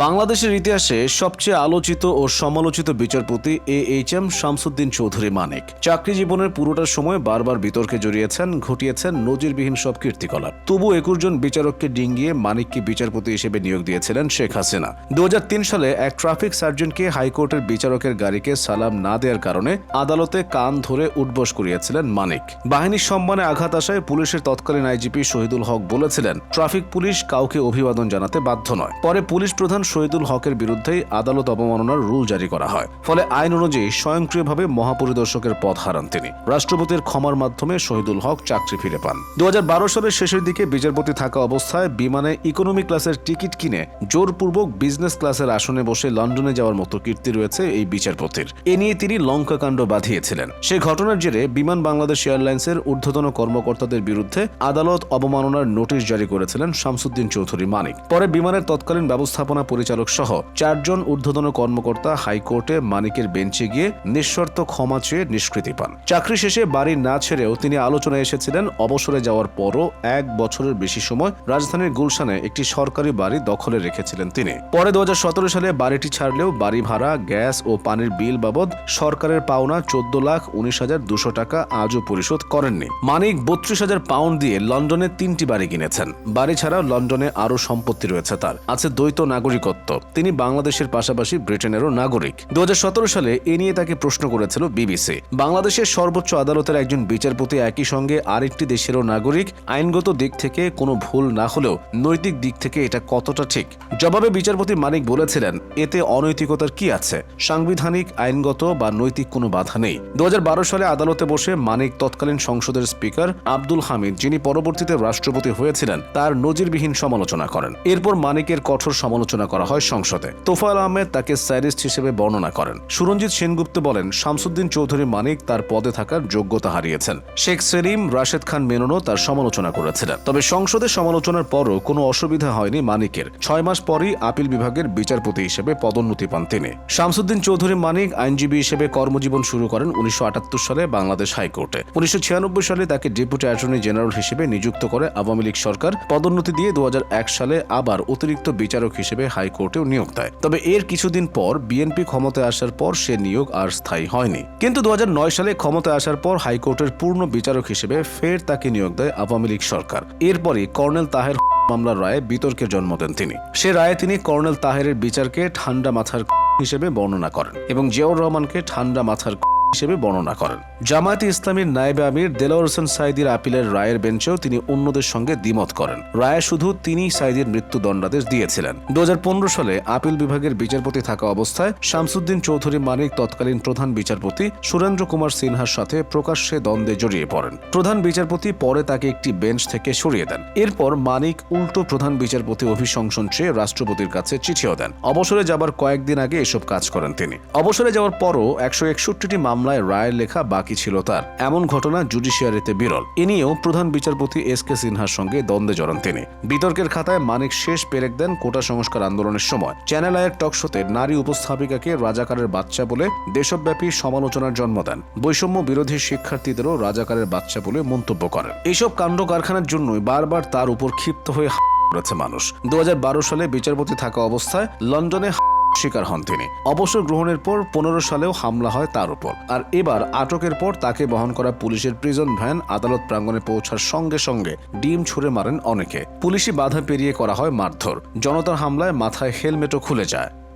বাংলাদেশের ইতিহাসে সবচেয়ে আলোচিত ও সমালোচিত বিচারপতি AHM শামসুদ্দিন চৌধুরী মানিক চাকরি জীবনের পুরোটা সময় বারবার বিতর্কে জড়িয়েছেন, ঘটিয়েছেন নজিরবিহীন সব কীর্তিকলাপ। তবু 21 জন বিচারককে ডিঙ্গিয়ে মানিককে বিচারপতি হিসেবে নিয়োগ দিয়েছিলেন শেখ হাসিনা। 2003 সালে এক ট্রাফিক সার্জনকে হাইকোর্টের বিচারকের গাড়িকে সালাম না দেওয়ার কারণে আদালতে কান ধরে উঠবস করিয়েছিলেন মানিক। বাহিনীর সম্মানে আঘাত আসায় পুলিশের তৎকালীন আইজিপি শহীদুল হক বলেছিলেন, ট্রাফিক পুলিশ কাউকে অভিবাদন জানাতে বাধ্য নয়। পরে পুলিশ প্রধান শহীদুল হকের বিরুদ্ধেই আদালত অবমাননার রুল জারি করা হয়। ফলে আইন অনুযায়ী স্বয়ংক্রিয়ভাবে মহাপরিদর্শকের পদ হারান তিনি। রাষ্ট্রপতির ক্ষমার মাধ্যমে শহীদুল হক চাকরি ফিরে পান। 2012 সালের শেষের দিকে বিচারপতি থাকা অবস্থায় বিমানে ইকোনমি ক্লাসের টিকিট কিনে জোরপূর্বক বিজনেস ক্লাসের আসনে বসে লন্ডনে যাওয়ার মতো কীর্তি রয়েছে এই বিচারপতির। এ নিয়ে তিনি লঙ্কাকাণ্ড বাঁধিয়েছিলেন। সে ঘটনার জেরে বিমান বাংলাদেশ এয়ারলাইন্সের ঊর্ধ্বতন কর্মকর্তাদের বিরুদ্ধে আদালত অবমাননার নোটিশ জারি করেছিলেন শামসুদ্দিন চৌধুরী মানিক। পরে বিমানের তৎকালীন ব্যবস্থাপনা পরিচালক সহ 4 জন ঊর্ধ্বতন কর্মকর্তা হাইকোর্টে মানিকের বেঞ্চে গিয়ে নিঃশর্ত ক্ষমা চেয়ে নিষ্কৃতি পান। চাকরি শেষে বাড়ি না ছেড়েও তিনি আলোচনায় এসেছিলেন। অবসরে যাওয়ার পরও 1 বছরের বেশি সময় রাজধানীর গুলশানে একটি সরকারি বাড়ি দখলে রেখেছিলেন তিনি। পরে 2017 সালে বাড়িটি ছাড়লেও বাড়ি ভাড়া, গ্যাস ও পানির বিল বাবদ সরকারের পাওনা 14,19,200 টাকা আজও পরিশোধ করেননি। মানিক 32,000 পাউন্ড দিয়ে লন্ডনে 3টি বাড়ি কিনেছেন। বাড়ি ছাড়াও লন্ডনে আরও সম্পত্তি রয়েছে তার। আছে দ্বৈত নাগরিকত্ব। তিনি বাংলাদেশের পাশাপাশি ব্রিটেনেরও নাগরিক। 2017 সালে এ নিয়ে তাকে প্রশ্ন করেছিল বিবিসি। বাংলাদেশের সর্বোচ্চ আদালতের একজন বিচারপতি একই সঙ্গে আরেকটি দেশেরও নাগরিক, আইনগত দিক থেকে কোনো ভুল না হলেও নৈতিক দিক থেকে এটা কতটা ঠিক? জবাবে বিচারপতি মানিক বলেছিলেন, এতে অনৈতিকতার কি আছে? সাংবিধানিক, আইনগত বা নৈতিক কোনো বাধা নেই। 2012 সালে আদালতে বসে মানিক তৎকালীন সংসদের স্পিকার আব্দুল হামিদ, যিনি পরবর্তীতে রাষ্ট্রপতি হয়েছিলেন, তার নজিরবিহীন সমালোচনা করেন। এরপর মানিকের কঠোর সমালোচনা করা হয় সংসদে। তোফায়েল আহমেদ তাকে স্যারিস্ট হিসেবে বর্ণনা করেন। সুরঞ্জিত সেনগুপ্ত বলেন, শামসুদ্দিন চৌধুরী মানিক তার পদে থাকার যোগ্যতা হারিয়েছেন। শেখ সেলিম, রাশেদ খান মেননও তার সমালোচনা করেছিলেন। তবে সংসদে সমালোচনার পরও কোনো অসুবিধা হয়নি মানিকের। 6 মাস পরই আপিল বিভাগের বিচারপতি হিসেবে পদোন্নতি পান তিনি। শামসুদ্দিন চৌধুরী মানিক আইনজীবী হিসেবে কর্মজীবন শুরু করেন 1978 সালে বাংলাদেশ হাইকোর্টে। 1996 সালে তাকে ডেপুটি অ্যাটর্নি জেনারেল হিসেবে নিযুক্ত করে আওয়ামী লীগ সরকার। পদোন্নতি দিয়ে 2001 সালে আবার অতিরিক্ত বিচারক হিসেবে হাইকোর্টেও নিয়োগ দেয়। তবে এর কিছুদিন পর বিএনপি ক্ষমতায় আসার পর সে নিয়োগ আর স্থায়ী হয়নি। কিন্তু 2009 সালে ক্ষমতায় আসার পর হাইকোর্টের পূর্ণ বিচারক হিসেবে ফের তাকে নিয়োগ দেয় আওয়ামী লীগ সরকার। এরপরই কর্নেল তাহের মামলার রায়ে বিতর্কের জন্ম দেন তিনি। সে রায়ে তিনি কর্নেল তাহেরের বিচারকে ঠান্ডা মাথার হিসেবে বর্ণনা করেন এবং জিয়াউর রহমানকে ঠান্ডা মাথার হিসেবে বর্ণনা করেন। জামায়াতে ইসলামীর নায়েবে আমির দেলোয়ার হোসেন সাঈদীর আপিলের রায়ের বেঞ্চেও তিনি অন্যদের সঙ্গে দ্বিমত করেন। রায়ে শুধু তিনিই সাঈদীর মৃত্যুদণ্ডাদেশ দিয়েছিলেন। 2015 সালে আপিল বিভাগের বিচারপতি থাকা অবস্থায় শামসুদ্দিন চৌধুরী মানিক তৎকালীন প্রধান বিচারপতি সুরেন্দ্র কুমার সিনহার সাথে প্রকাশ্যে দ্বন্দ্বে জড়িয়ে পড়েন। প্রধান বিচারপতি পরে তাকে একটি বেঞ্চ থেকে সরিয়ে দেন। এরপর মানিক উল্টো প্রধান বিচারপতি অভিশংসন চেয়ে রাষ্ট্রপতির কাছে চিঠিও দেন। অবসরে যাবার কয়েকদিন আগে এসব কাজ করেন তিনি। অবসরে যাওয়ার পরও 161টি মামলায় রায়ের লেখা বাকি ছিল তার। এমন ঘটনা জুডিশিয়ারিতে বিরল। এ নিয়েও প্রধান বিচারপতি SK সিনহার সঙ্গে দ্বন্দ্বে জড়ান তিনি। বিতর্কের খাতায় মানিক শেষ পেরেক দেন কোটা সংস্কার আন্দোলনের সময়। চ্যানেল আইয়ের টকশোতে নারী উপস্থাপিকাকে রাজাকারের বাচ্চা বলে দেশব্যাপী সমালোচনার জন্ম দেন। বৈষম্য বিরোধী শিক্ষার্থীদেরও রাজাকারের বাচ্চা বলে মন্তব্য করেন। এইসব কাণ্ড কারখানার জন্যই বারবার তার উপর ক্ষিপ্ত হয়ে করেছে মানুষ। 2012 সালে বিচারপতি থাকা অবস্থায় লন্ডনে শিকার হন তিনি। অবসর গ্রহণের পর 15 সালেও হামলা হয় তার উপর। আর এবার আটকের পর তাকে বহন করা পুলিশের প্রিজন ভ্যান আদালত প্রাঙ্গণে পৌঁছার সঙ্গে সঙ্গে ডিম ছুঁড়ে মারেন অনেকে। পুলিশি বাধা পেরিয়ে করা হয় মারধর। জনতার হামলায় মাথায় হেলমেটও খুলে যায়।